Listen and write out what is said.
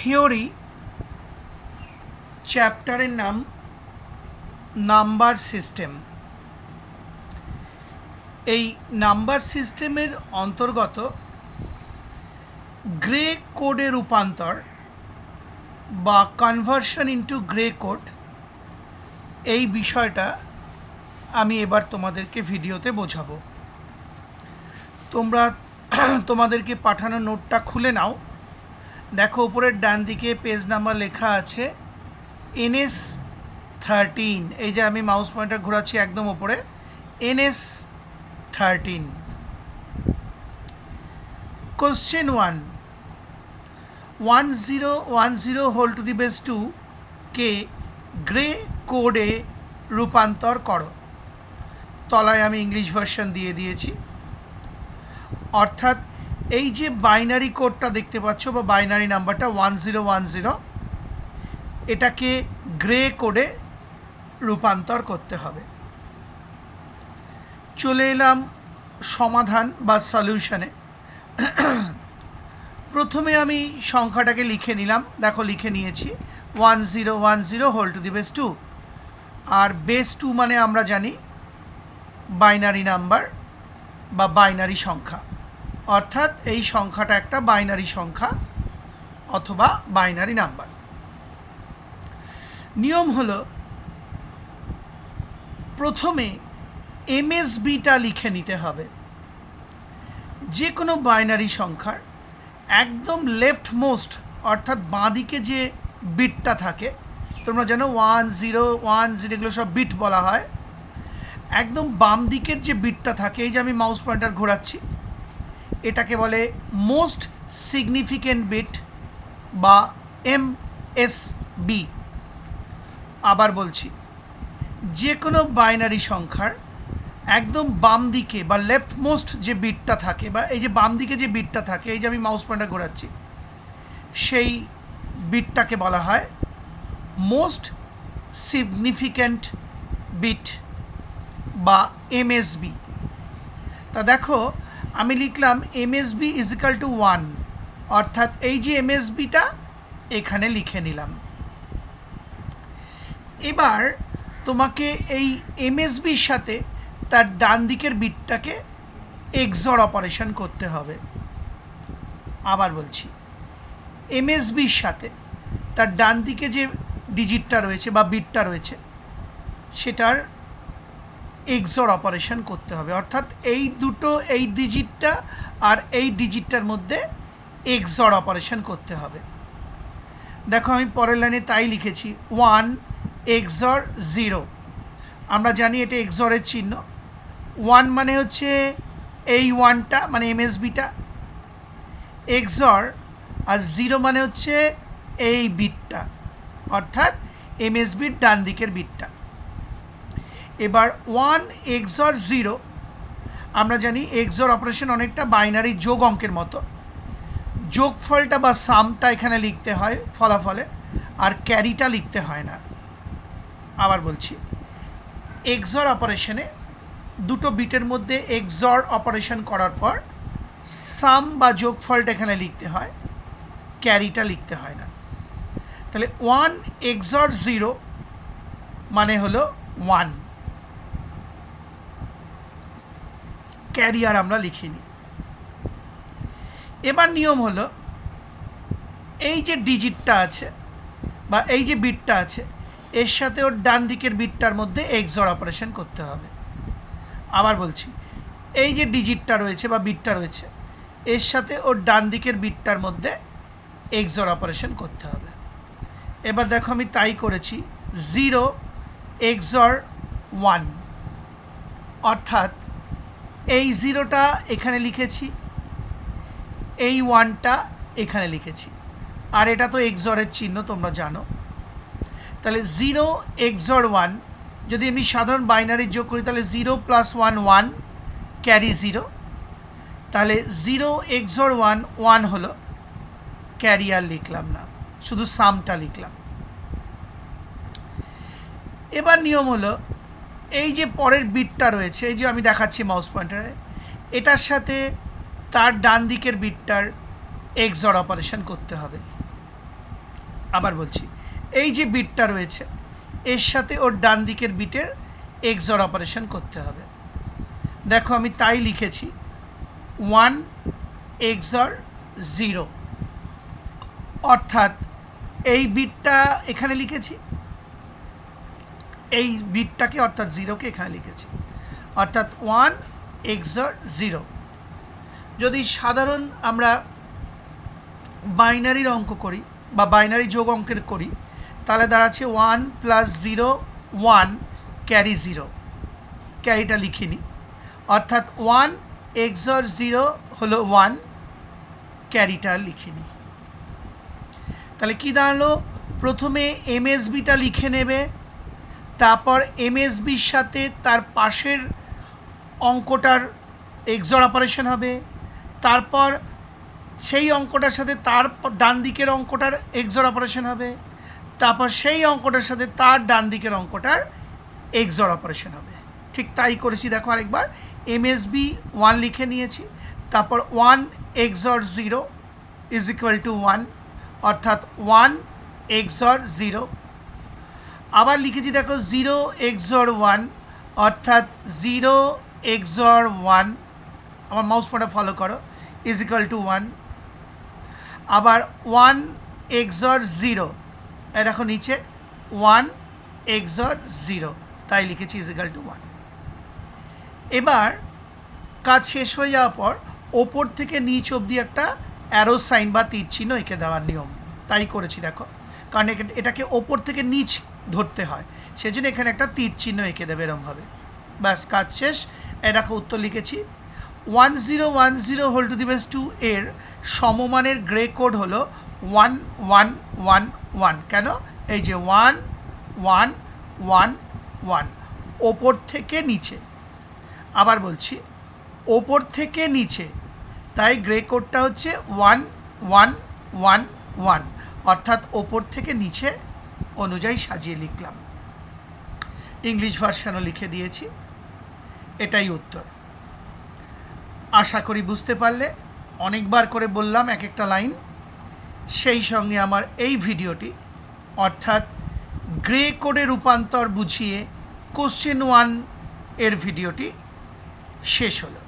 Theory চ্যাপ্টারের নাম number system. এই নাম্বার সিস্টেমের অন্তর্গত গ্রে কোডে রূপান্তর বা কনভার্সন ইনটু গ্রে কোড, এই বিষয়টা আমি এবার তোমাদেরকে ভিডিওতে বোঝাবো। তোমরা তোমাদেরকে পাঠানো নোটটা খুলে নাও। দেখো উপরের ডান দিকে পেজ নাম্বার লেখা আছে NS13। এই যে আমি মাউস পয়েন্টার ঘোরাচ্ছি একদম উপরে, NS13। Question 1, 1010 whole to the base 2 কে গ্রে কোডে রূপান্তর করো। তলায় আমি ইংলিশ ভার্সন দিয়ে দিয়েছি। অর্থাৎ এই যে বাইনারি কোডটা দেখতে পাচ্ছ বা বাইনারি নাম্বারটা 1010, এটাকে গ্রে কোডে রূপান্তর করতে হবে। চলে এলাম সমাধান বা সলিউশনে। প্রথমে আমি সংখ্যাটাকে লিখে নিলাম। দেখো লিখে নিয়েছি 1010 হোল টু দি বেস 2। আর বেস 2 মানে আমরা জানি বাইনারি নাম্বার বা বাইনারি সংখ্যা, অর্থাৎ এই সংখ্যাটা একটা বাইনারি সংখ্যা অথবা বাইনারি নাম্বার। নিয়ম হলো প্রথমে MSBটা লিখে নিতে হবে। যে কোনো বাইনারি সংখ্যার একদম লেফট মোস্ট অর্থাৎ বাঁদিকে যে বিটটা থাকে, তোমরা জানো 1 0 1 0 এগুলো সব বিট বলা হয়। একদম বাম দিকের যে বিটটা থাকে, এই যে আমি মাউস পয়েন্টার ঘোরাচ্ছি, এটাকে বলে মোস্ট সিগনিফিক্যান্ট বিট বা MSB। আবার বলছি, যে কোনো বাইনারি সংখ্যার একদম বাম দিকে বা লেফট মোস্ট যে বিটটা থাকে, বা এই যে বাম দিকে যে বিটটা থাকে, এই যে আমি মাউস পয়েন্টার ঘোরাচ্ছি, সেই বিটটাকে বলা হয় মোস্ট সিগনিফিক্যান্ট বিট বা MSB। তা দেখো আমি লিখলাম MSB ইজ ইকাল টু 1, অর্থাৎ এই যে MSBটা এখানে লিখে নিলাম। এবার তোমাকে এই MSBর সাথে তার ডান দিকের বিটটাকে এক্সর অপারেশন করতে হবে। আবার বলছি, MSBর সাথে তার ডান দিকে যে ডিজিটটা রয়েছে বা বিটটা রয়েছে, সেটার এক্সর অপারেশন করতে হবে। অর্থাৎ এই দুটো, এই ডিজিটটা আর এই ডিজিটটার মধ্যে এক্সর অপারেশন করতে হবে। দেখো আমি পরের লাইনে তাই লিখেছি 1 এক্সর 0। আমরা জানি এটা এক্সরের চিহ্ন। 1 মানে হচ্ছে এই 1টা মানে MSBটা এক্সর, আর 0 মানে হচ্ছে এই বিটটা অর্থাৎ MSBর ডান দিকের বিটটা। এবার 1 এক্সর 0, আমরা জানি এক্সর অপারেশন অনেকটা বাইনারি যোগ অঙ্কের মতো। যোগফলটা বা সামটা এখানে লিখতে হয় ফলাফলে, আর ক্যারিটা লিখতে হয় না। আবার বলছি, এক্সর অপারেশনে দুটো বিটের মধ্যে এক্সর অপারেশন করার পর সাম বা যোগফলটা এখানে লিখতে হয়, ক্যারিটা লিখতে হয় না। তাহলে 1 এক্সর 0 মানে হলো 1, ক্যারি আর আমরা লিখিনি। এবার নিয়ম হলো এই যে ডিজিটটা আছে বা এই যে বিটটা আছে, এর সাথে ওর ডান দিকের বিটটার মধ্যে এক্সর অপারেশন করতে হবে। আবার বলছি, এই যে ডিজিটটা রয়েছে বা বিটটা রয়েছে, এর সাথে ওর ডান দিকের বিটটার মধ্যে এক্সর অপারেশন করতে হবে। এবার দেখো আমি তাই করেছি 0 এক্সর 1, অর্থাৎ এই 0টা এখানে লিখেছি, এই 1টা এখানে লিখেছি, আর এটা তো এক্সরের চিহ্ন তোমরা জানো। তাহলে 0 এক্সর 1 যদি আমি সাধারণ বাইনারি যোগ করি, তাহলে 0 + 1 1, ক্যারি 0। তাহলে 0 এক্সর 1 1 হলো, ক্যারি আর লিখলাম না, শুধু সামটা লিখলাম। এবার নিয়ম হলো এই যে পরের বিটটা রয়েছে, এই যে আমি দেখাচ্ছি মাউস পয়েন্টারে, এটার সাথে তার ডান দিকের বিটটার এক্সর অপারেশন করতে হবে। আবার বলছি, এই যে বিটটা রয়েছে এর সাথে ওর ডান দিকের বিটের XOR অপারেশন করতে হবে। দেখো আমি তাই লিখেছি 1 XOR 0, অর্থাৎ এই বিটটা এখানে লিখেছি, এই বিটটাকে অর্থাৎ 0কে এখানে লিখেছি, অর্থাৎ 1 XOR 0। যদি সাধারণ আমরা বাইনারির অঙ্ক করি বা বাইনারি যোগ অঙ্কের করি, তাহলে দাঁড়াচ্ছে 1 + 0 1 ক্যারি 0, ক্যারিটা লিখিনি, অর্থাৎ 1 XOR 0 হলো 1, ক্যারিটা লিখিনি। তাহলে কি দাঁড়ালো, প্রথমে MSBটা লিখে নেবে, তারপর MSBর সাথে তার পাশের অঙ্কটার XOR অপারেশন হবে, তারপর সেই অঙ্কটার সাথে তার ডান দিকের অঙ্কটার XOR অপারেশন হবে, তারপর সেই অঙ্কটার সাথে তার ডান দিকের অঙ্কটার XOR অপারেশন হবে। ঠিক তাই করেছি, দেখো আরেকবার MSB 1 লিখে নিয়েছি, তারপর 1 XOR 0 = 1, অর্থাৎ 1 XOR 0। আবার লিখেছি দেখো 0 XOR 1, অর্থাৎ 0 XOR 1, আমার মাউস পয়েন্টার ফলো করো, = 1। আবার 1 XOR 0, এই দেখো নিচে 1 XOR 0, তাই লিখেছি = 1। এবার কাজ শেষ হয়ে যাওয়ার পর ওপর থেকে নিচ অবধি একটা অ্যারো সাইন বা তীর চিহ্ন এঁকে দেওয়ার নিয়ম, তাই করেছি দেখো, কারণ এটাকে ওপর থেকে নিচ ধরতে হয়, সেজন্য এখানে একটা তীর চিহ্ন এঁকে দেবে এরমভাবে। ব্যাস কাজ শেষ। এই দেখো উত্তর লিখেছি। 1010 2 এর সমমানের গ্রে কোড হলো 1111। কেন? এই যে 1 1 1 1 ওপর থেকে নিচে। আবার বলছি, ওপর থেকে নিচে, তাই গ্রে কোডটা হচ্ছে 1111, অর্থাৎ ওপর থেকে নিচে অনুযায়ী সাজিয়ে লিখলাম। ইংলিশ ভার্সানও লিখে দিয়েছি। এটাই উত্তর। আশা করি বুঝতে পারলে। অনেকবার করে বললাম এক একটা লাইন। সেই সঙ্গে আমার এই ভিডিওটি, অর্থাৎ গ্রে কোডে রূপান্তর বুঝিয়ে কোশ্চেন 1 এর ভিডিওটি শেষ হলো।